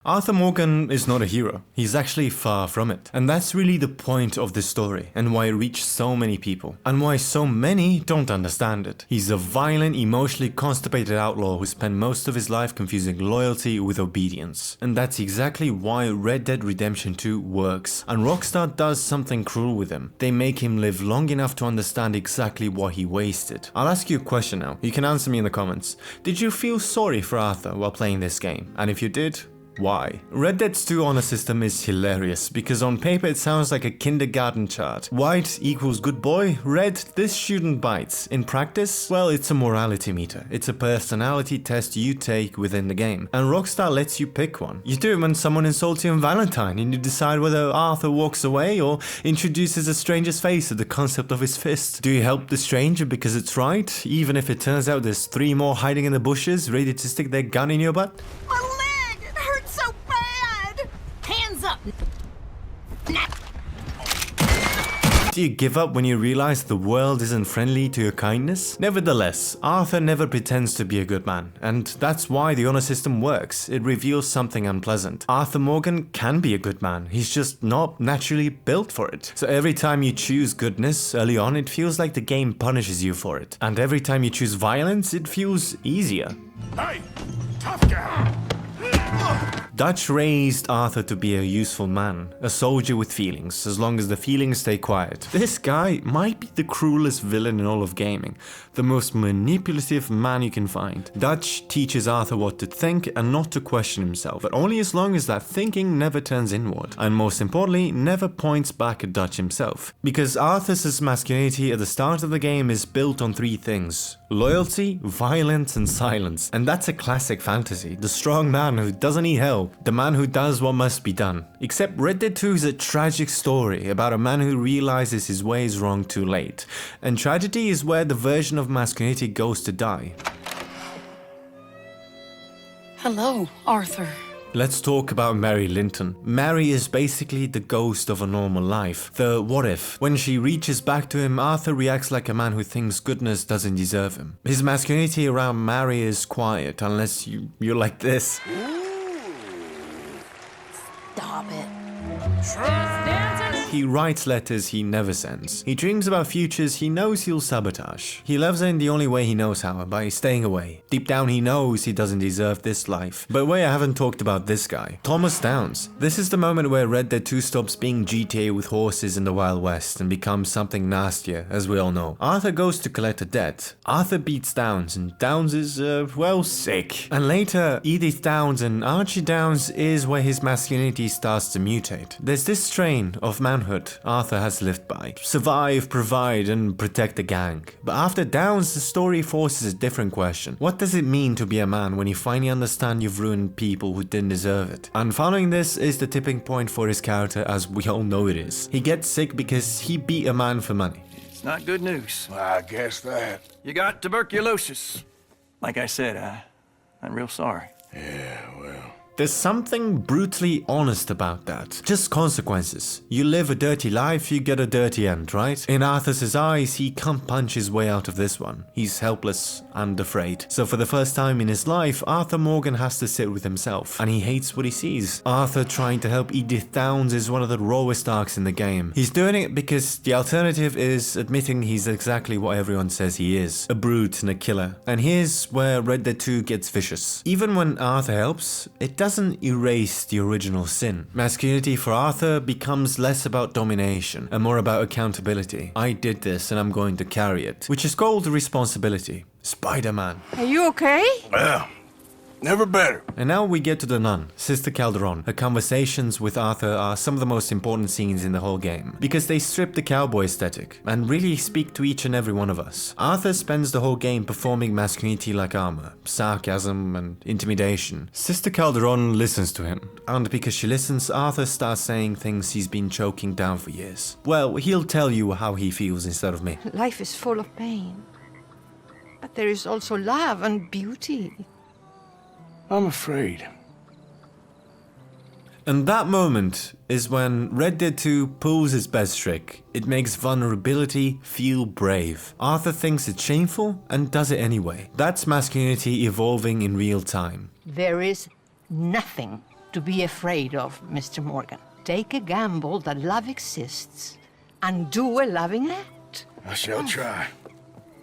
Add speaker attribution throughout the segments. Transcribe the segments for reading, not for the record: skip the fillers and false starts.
Speaker 1: Arthur Morgan is not a hero, he's actually far from it. And that's really the point of this story, and why it reached so many people, and why so many don't understand it. He's a violent, emotionally constipated outlaw who spent most of his life confusing loyalty with obedience. And that's exactly why Red Dead Redemption 2 works, and Rockstar does something cruel with him. They make him live long enough to understand exactly what he wasted. I'll ask you a question now, you can answer me in the comments. Did you feel sorry for Arthur while playing this game? And if you did, why? Red Dead's 2 honor system is hilarious, because on paper it sounds like a kindergarten chart. White equals good boy, red, this student bites. In practice, well, it's a morality meter. It's a personality test you take within the game, and Rockstar lets you pick one. You do it when someone insults you on Valentine, and you decide whether Arthur walks away or introduces a stranger's face to the concept of his fist. Do you help the stranger because it's right, even if it turns out there's 3 more hiding in the bushes, ready to stick their gun in your butt? Do you give up when you realize the world isn't friendly to your kindness? Nevertheless, Arthur never pretends to be a good man, and that's why the honor system works. It reveals something unpleasant. Arthur Morgan can be a good man, he's just not naturally built for it. So every time you choose goodness early on, it feels like the game punishes you for it. And every time you choose violence, it feels easier.
Speaker 2: Hey, tough guy!
Speaker 1: Dutch raised Arthur to be a useful man, a soldier with feelings, as long as the feelings stay quiet. This guy might be the cruelest villain in all of gaming, the most manipulative man you can find. Dutch teaches Arthur what to think and not to question himself, but only as long as that thinking never turns inward, and most importantly, never points back at Dutch himself. Because Arthur's masculinity at the start of the game is built on 3 things: loyalty, violence, and silence. And that's a classic fantasy, the strong man who doesn't need help, the man who does what must be done. Except Red Dead 2 is a tragic story about a man who realizes his way is wrong too late. And tragedy is where the version of masculinity goes to die.
Speaker 3: Hello, Arthur.
Speaker 1: Let's talk about Mary Linton. Mary is basically the ghost of a normal life, the what if. When she reaches back to him, Arthur reacts like a man who thinks goodness doesn't deserve him. His masculinity around Mary is quiet, unless you're like this.
Speaker 3: Stop it.
Speaker 1: He writes letters he never sends. He dreams about futures he knows he'll sabotage. He loves her in the only way he knows how, by staying away. Deep down he knows he doesn't deserve this life. But wait, I haven't talked about this guy. Thomas Downs. This is the moment where Red Dead 2 stops being GTA with horses in the Wild West and becomes something nastier, as we all know. Arthur goes to collect a debt. Arthur beats Downs, and Downs is, well, sick. And later, Edith Downs and Archie Downs is where his masculinity starts to mutate. There's this strain of manhood Arthur has lived by. Survive, provide, and protect the gang. But after Downs, the story forces a different question. What does it mean to be a man when you finally understand you've ruined people who didn't deserve it? And following this is the tipping point for his character, as we all know it is. He gets sick because he beat a man for money.
Speaker 4: It's not good news.
Speaker 2: I guess that.
Speaker 4: You got tuberculosis. Like I said, I'm real sorry.
Speaker 2: Yeah, well.
Speaker 1: There's something brutally honest about that. Just consequences. You live a dirty life, you get a dirty end, right? In Arthur's eyes, he can't punch his way out of this one. He's helpless and afraid. So for the first time in his life, Arthur Morgan has to sit with himself, and he hates what he sees. Arthur trying to help Edith Downs is one of the rawest arcs in the game. He's doing it because the alternative is admitting he's exactly what everyone says he is. A brute and a killer. And here's where Red Dead 2 gets vicious. Even when Arthur helps, it doesn't erase the original sin. Masculinity for Arthur becomes less about domination and more about accountability. I did this and I'm going to carry it, which is called responsibility. Spider-Man.
Speaker 3: Are you okay?
Speaker 2: Well, never better.
Speaker 1: And now we get to the nun, Sister Calderon. Her conversations with Arthur are some of the most important scenes in the whole game, because they strip the cowboy aesthetic and really speak to each and every one of us. Arthur spends the whole game performing masculinity like armor, sarcasm and intimidation. Sister Calderon listens to him, and because she listens, Arthur starts saying things he's been choking down for years. Well, he'll tell you how he feels instead of me.
Speaker 5: Life is full of pain, but there is also love and beauty.
Speaker 2: I'm afraid.
Speaker 1: And that moment is when Red Dead 2 pulls its best trick. It makes vulnerability feel brave. Arthur thinks it's shameful and does it anyway. That's masculinity evolving in real time.
Speaker 5: There is nothing to be afraid of, Mr. Morgan. Take a gamble that love exists and do a loving act.
Speaker 2: I shall try.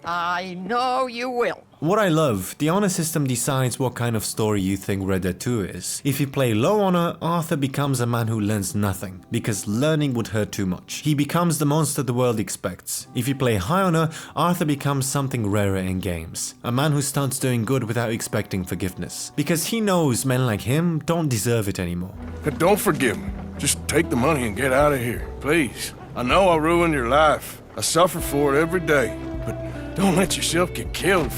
Speaker 5: I know you will.
Speaker 1: What I love, the honor system decides what kind of story you think Red Dead 2 is. If you play low honor, Arthur becomes a man who learns nothing, because learning would hurt too much. He becomes the monster the world expects. If you play high honor, Arthur becomes something rarer in games. A man who starts doing good without expecting forgiveness. Because he knows men like him don't deserve it anymore.
Speaker 2: But don't forgive me. Just take the money and get out of here, please. I know I ruined your life. I suffer for it every day. But don't let yourself get killed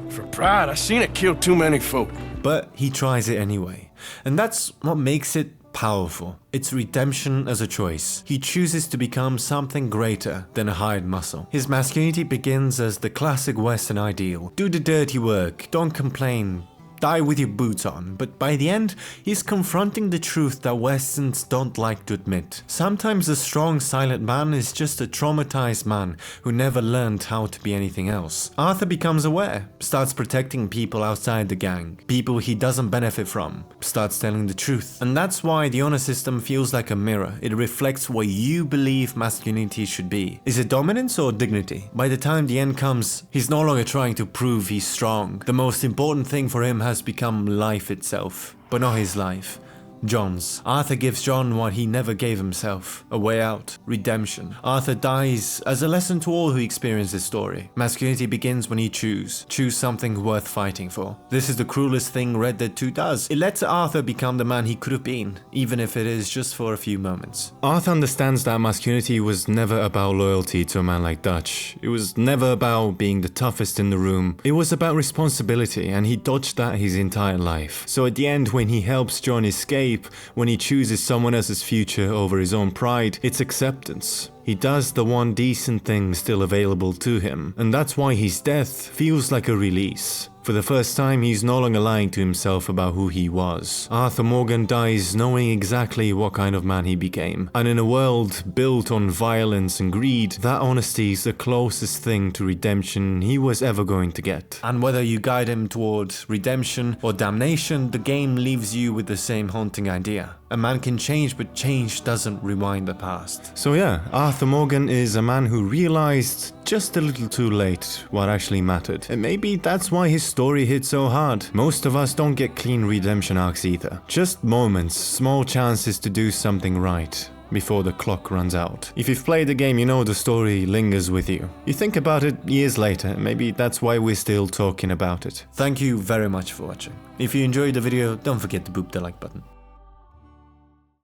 Speaker 2: for pride. I've seen it kill too many folk.
Speaker 1: But he tries it anyway. And that's what makes it powerful. It's redemption as a choice. He chooses to become something greater than a hired muscle. His masculinity begins as the classic Western ideal. Do the dirty work, don't complain, die with your boots on, but by the end, he's confronting the truth that Westerns don't like to admit. Sometimes a strong, silent man is just a traumatized man who never learned how to be anything else. Arthur becomes aware, starts protecting people outside the gang, people he doesn't benefit from, starts telling the truth. And that's why the honor system feels like a mirror. It reflects what you believe masculinity should be. Is it dominance or dignity? By the time the end comes, he's no longer trying to prove he's strong. The most important thing for him has become life itself, but not his life. John's. Arthur gives John what he never gave himself, a way out, redemption. Arthur dies as a lesson to all who experience this story. Masculinity begins when you choose something worth fighting for. This is the cruelest thing Red Dead 2 does. It lets Arthur become the man he could have been, even if it is just for a few moments. Arthur understands that masculinity was never about loyalty to a man like Dutch. It was never about being the toughest in the room. It was about responsibility, and he dodged that his entire life. So at the end, when he helps John escape, when he chooses someone else's future over his own pride, it's acceptance. He does the one decent thing still available to him, and that's why his death feels like a release. For the first time, he's no longer lying to himself about who he was. Arthur Morgan dies knowing exactly what kind of man he became. And in a world built on violence and greed, that honesty is the closest thing to redemption he was ever going to get. And whether you guide him toward redemption or damnation, the game leaves you with the same haunting idea. A man can change, but change doesn't rewind the past. So yeah, Arthur Morgan is a man who realized just a little too late what actually mattered. And maybe that's why his story hit so hard. Most of us don't get clean redemption arcs either. Just moments, small chances to do something right before the clock runs out. If you've played the game, you know the story lingers with you. You think about it years later, maybe that's why we're still talking about it. Thank you very much for watching. If you enjoyed the video, don't forget to boop the like button.